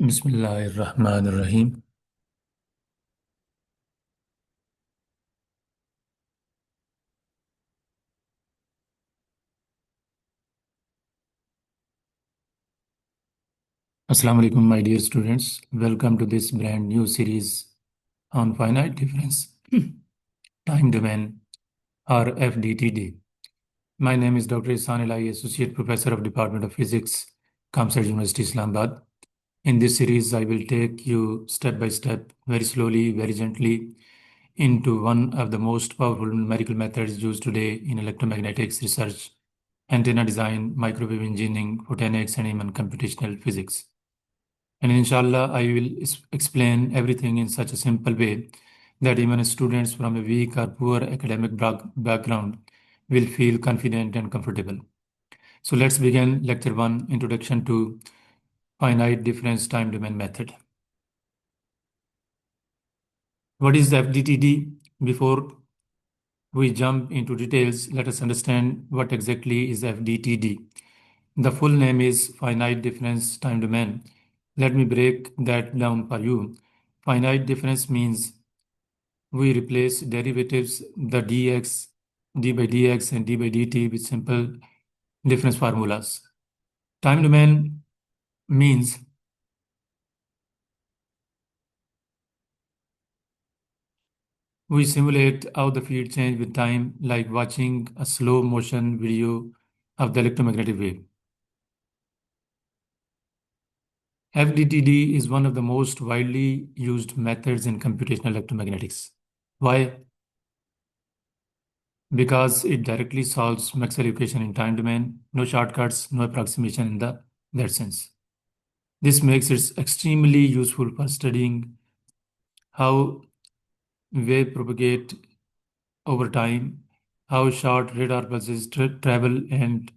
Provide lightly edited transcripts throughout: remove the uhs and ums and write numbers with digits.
Bismillahirrahmanirrahim. Assalamu alaikum, my dear students. Welcome to this brand new series on finite difference time domain or FDTD. My name is Dr. Ihsan Elahi, Associate Professor of Department of Physics, Kamsat University, Islamabad. In this series, I will take you step by step, very slowly, very gently, into one of the most powerful numerical methods used today in electromagnetics research, antenna design, microwave engineering, photonics, and even computational physics. And inshallah, I will explain everything in such a simple way that even students from a weak or poor academic background will feel confident and comfortable. So let's begin lecture 1, Introduction to Finite Difference Time Domain Method. What is FDTD? Before we jump into details, let us understand what exactly is FDTD. The full name is finite difference time domain. Let me break that down for you. Finite difference means we replace derivatives, the dx, d by dx, and d by dt with simple difference formulas. Time domain means we simulate how the field change with time, like watching a slow motion video of the electromagnetic wave. FDTD is one of the most widely used methods in computational electromagnetics. Why? Because it directly solves Maxwell equation in time domain, no shortcuts, no approximation in that sense. This makes it extremely useful for studying how wave propagate over time, how short radar pulses travel and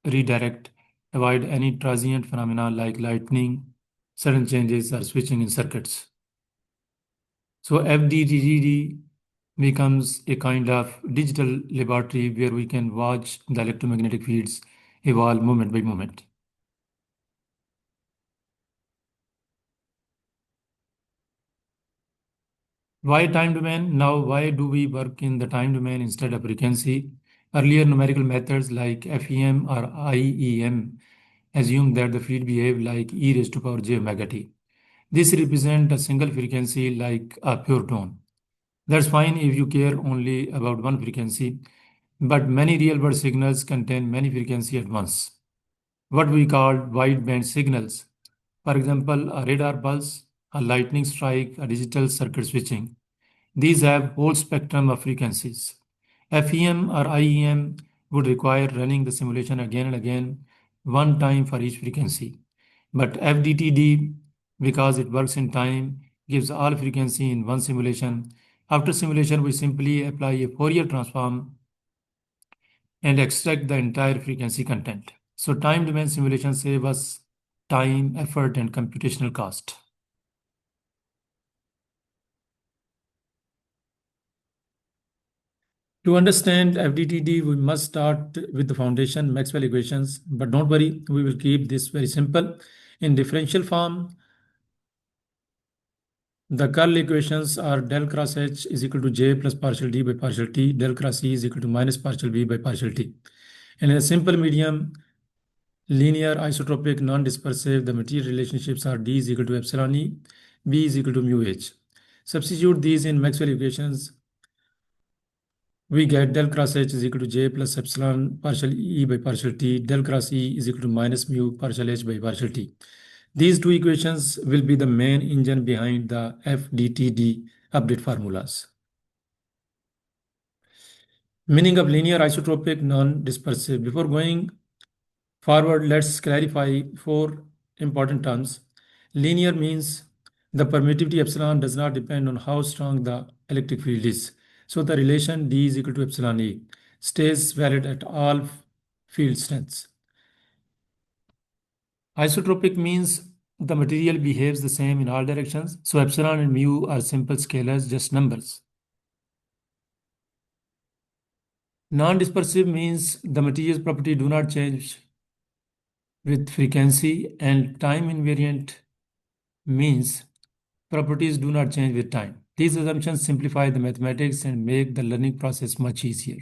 redirect, avoid any transient phenomena like lightning, sudden changes, or switching in circuits. So FDTD becomes a kind of digital laboratory where we can watch the electromagnetic fields evolve moment by moment. Why time domain? Now, why do we work in the time domain instead of frequency? Earlier numerical methods like FEM or IEM assume that the field behave like e raised to power j omega t. This represents a single frequency like a pure tone. That's fine if you care only about one frequency, but many real-world signals contain many frequencies at once, what we call wideband signals. For example, a radar pulse, a lightning strike, a digital circuit switching. These have whole spectrum of frequencies. FEM or IEM would require running the simulation again and again, one time for each frequency. But FDTD, because it works in time, gives all frequency in one simulation. After simulation, we simply apply a Fourier transform and extract the entire frequency content. So time domain simulation save us time, effort, and computational cost. To understand FDTD, we must start with the foundation Maxwell equations, but don't worry, we will keep this very simple. In differential form, the curl equations are del cross H is equal to J plus partial D by partial T, del cross E is equal to minus partial V by partial T. And in a simple medium, linear, isotropic, non-dispersive, the material relationships are D is equal to epsilon E, B is equal to mu H. Substitute these in Maxwell equations, we get del cross H is equal to J plus epsilon partial E by partial T, del cross E is equal to minus mu partial H by partial T. These two equations will be the main engine behind the FDTD update formulas. Meaning of linear, isotropic, non-dispersive. Before going forward, let's clarify four important terms. Linear means the permittivity epsilon does not depend on how strong the electric field is. So the relation D is equal to epsilon E stays valid at all field strengths. Isotropic means the material behaves the same in all directions. So epsilon and mu are simple scalars, just numbers. Non-dispersive means the material's property do not change with frequency, and time invariant means properties do not change with time. These assumptions simplify the mathematics and make the learning process much easier.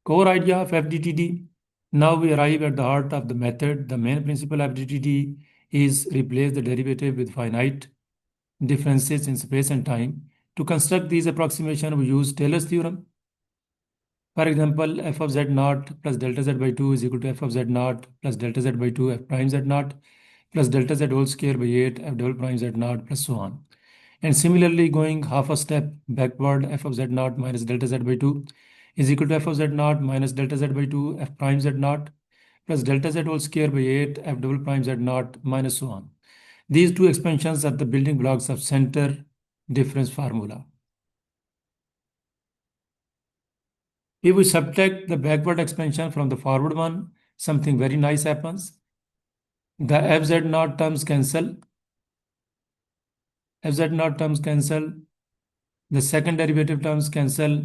Core idea of FDTD. Now we arrive at the heart of the method. The main principle of FDTD is replace the derivative with finite differences in space and time. To construct these approximations, we use Taylor's theorem. For example, f of z naught plus delta z by 2 is equal to f of z naught plus delta z by 2 f prime z naught plus delta z whole square by 8 f double prime z naught plus so on. And similarly, going half a step backward, f of z naught minus delta z by 2 is equal to f of z naught minus delta z by 2 f prime z naught plus delta z whole square by 8 f double prime z naught minus so on. These two expansions are the building blocks of center difference formula. If we subtract the backward expansion from the forward one, something very nice happens. The fz naught terms cancel. Fz naught terms cancel. The second derivative terms cancel.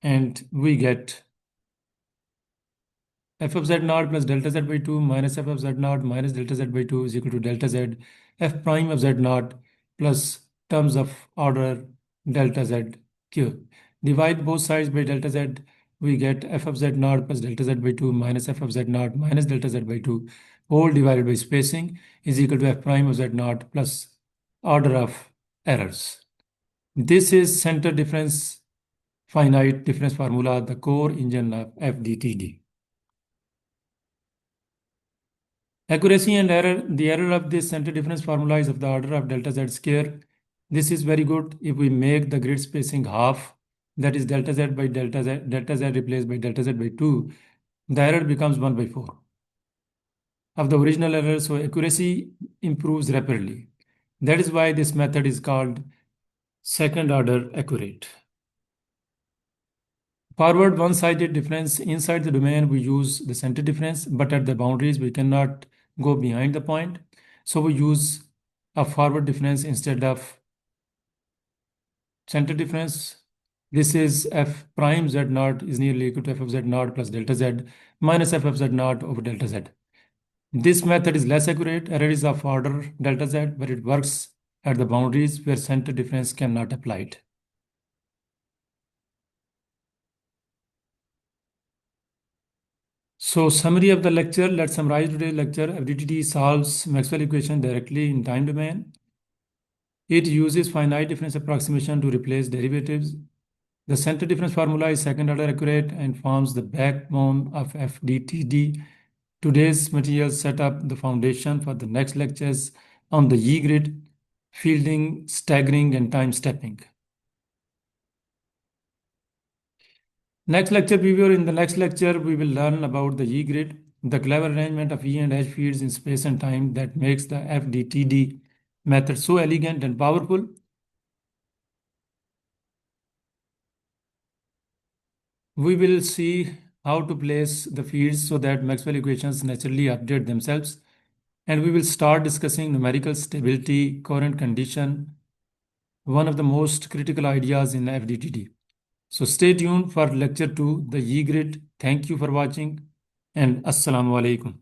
And we get f of z naught plus delta z by 2 minus f of z naught minus delta z by 2 is equal to delta z f prime of z naught plus terms of order delta z cube. Divide both sides by delta z, we get f of z naught plus delta z by 2 minus f of z naught minus delta z by 2 whole divided by spacing is equal to f prime of z naught plus order of errors. This is center difference finite difference formula, the core engine of FDTD. Accuracy and error. The error of this center difference formula is of the order of delta z square. This is very good if we make the grid spacing half, that is delta z by delta z replaced by delta z by 2, the error becomes 1 by 4 of the original error, so accuracy improves rapidly. That is why this method is called second order accurate. Forward one-sided difference. Inside the domain, we use the center difference, but at the boundaries, we cannot go behind the point. So we use a forward difference instead of center difference. This is f prime z naught is nearly equal to f of z naught plus delta z minus f of z naught over delta z. This method is less accurate. Error is of order delta z, but it works at the boundaries where center difference cannot apply it. So summary of the lecture. Let's summarize today's lecture. FDTD solves Maxwell equation directly in time domain. It uses finite difference approximation to replace derivatives. The center difference formula is second order accurate and forms the backbone of FDTD. Today's materials set up the foundation for the next lectures on the Yee grid, fielding, staggering, and time stepping. Next lecture preview. In the next lecture, we will learn about the Yee grid, the clever arrangement of E and H fields in space and time that makes the FDTD method so elegant and powerful. We will see how to place the fields so that Maxwell equations naturally update themselves. And we will start discussing numerical stability, current condition, one of the most critical ideas in FDTD. So stay tuned for lecture 2, the Yee grid. Thank you for watching and Assalamu alaikum.